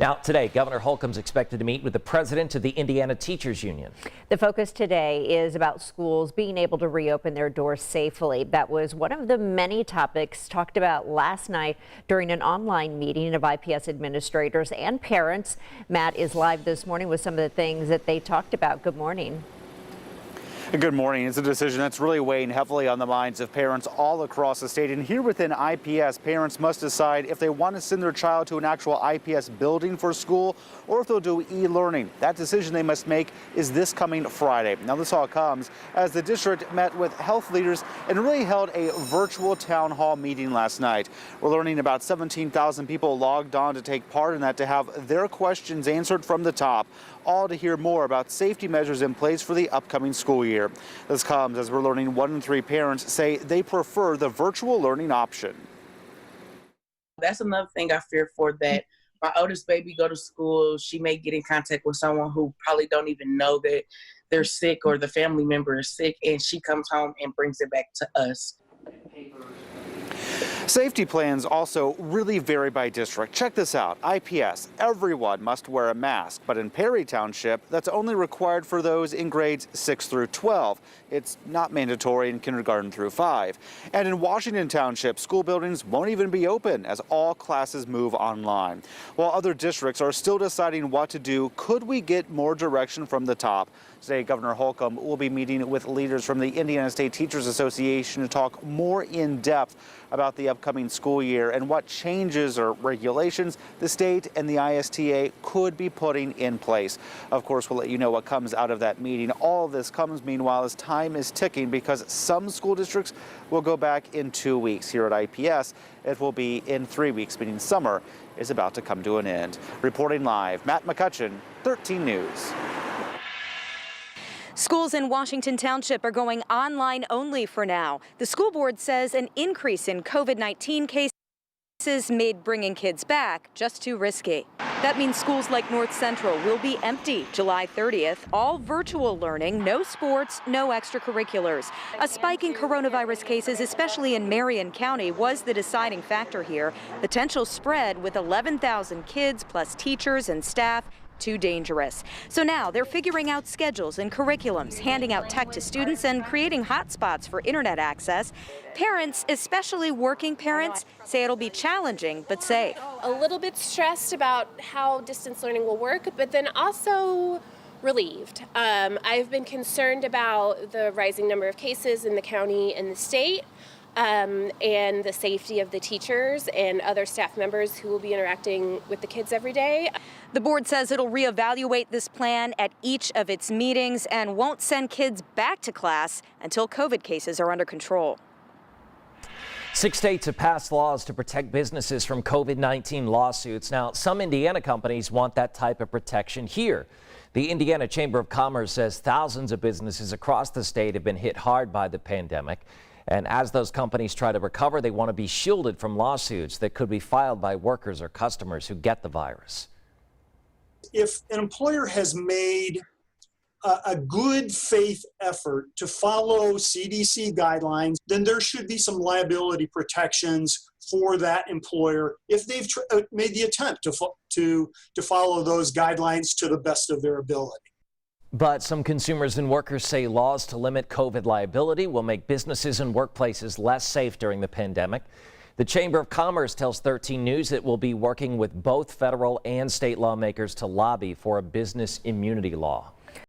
Now, today, Governor Holcomb's expected to meet with the president of the Indiana Teachers Union. The focus today is about schools being able to reopen their doors safely. That was one of the many topics talked about last night during an online meeting of IPS administrators and parents. Matt is live this morning with some of the things that they talked about. Good morning. Good morning. It's a decision that's really weighing heavily on the minds of parents all across the state. And here within IPS, parents must decide if they want to send their child to an actual IPS building for school or if they'll do e-learning. That decision they must make is this coming Friday. Now, this all comes as the district met with health leaders and really held a virtual town hall meeting last night. We're learning about 17,000 people logged on to take part in that, to have their questions answered from the top, all to hear more about safety measures in place for the upcoming school year. This comes as we're learning 1 in 3 parents say they prefer the virtual learning option. That's another thing I fear for, that my oldest baby go to school, she may get in contact with someone who probably don't even know that they're sick or the family member is sick, and she comes home and brings it back to us. Safety plans also really vary by district. Check this out. IPS, everyone must wear a mask, but in Perry Township, that's only required for those in grades 6 through 12. It's not mandatory in kindergarten through 5. And in Washington Township, school buildings won't even be open as all classes move online. While other districts are still deciding what to do, could we get more direction from the top? Today, Governor Holcomb will be meeting with leaders from the Indiana State Teachers Association to talk more in depth about the upcoming school year and what changes or regulations the state and the ISTA could be putting in place. Of course, we'll let you know what comes out of that meeting. All of this comes meanwhile as time is ticking, because some school districts will go back in 2 weeks. Here at IPS, it will be in 3 weeks, meaning summer is about to come to an end. Reporting live, Matt McCutcheon, 13 News. Schools in Washington Township are going online only for now. The school board says an increase in COVID-19 cases made bringing kids back just too risky. That means schools like North Central will be empty July 30th, all virtual learning, no sports, no extracurriculars. A spike in coronavirus cases, especially in Marion County, was the deciding factor here. Potential spread with 11,000 kids plus teachers and staff. Too dangerous. So now they're figuring out schedules and curriculums, handing out tech to students and creating hotspots for internet access. Parents, especially working parents, say it'll be challenging but safe. A little bit stressed about how distance learning will work, but then also relieved. I've been concerned about the rising number of cases in the county and the state, and the safety of the teachers and other staff members who will be interacting with the kids every day. The board says it'll reevaluate this plan at each of its meetings and won't send kids back to class until COVID cases are under control. 6 states have passed laws to protect businesses from COVID-19 lawsuits. Now, some Indiana companies want that type of protection here. The Indiana Chamber of Commerce says thousands of businesses across the state have been hit hard by the pandemic. And as those companies try to recover, they want to be shielded from lawsuits that could be filed by workers or customers who get the virus. If an employer has made a good faith effort to follow CDC guidelines, then there should be some liability protections for that employer if they've made the attempt to follow those guidelines to the best of their ability. But some consumers and workers say laws to limit COVID liability will make businesses and workplaces less safe during the pandemic. The Chamber of Commerce tells 13 News it will be working with both federal and state lawmakers to lobby for a business immunity law.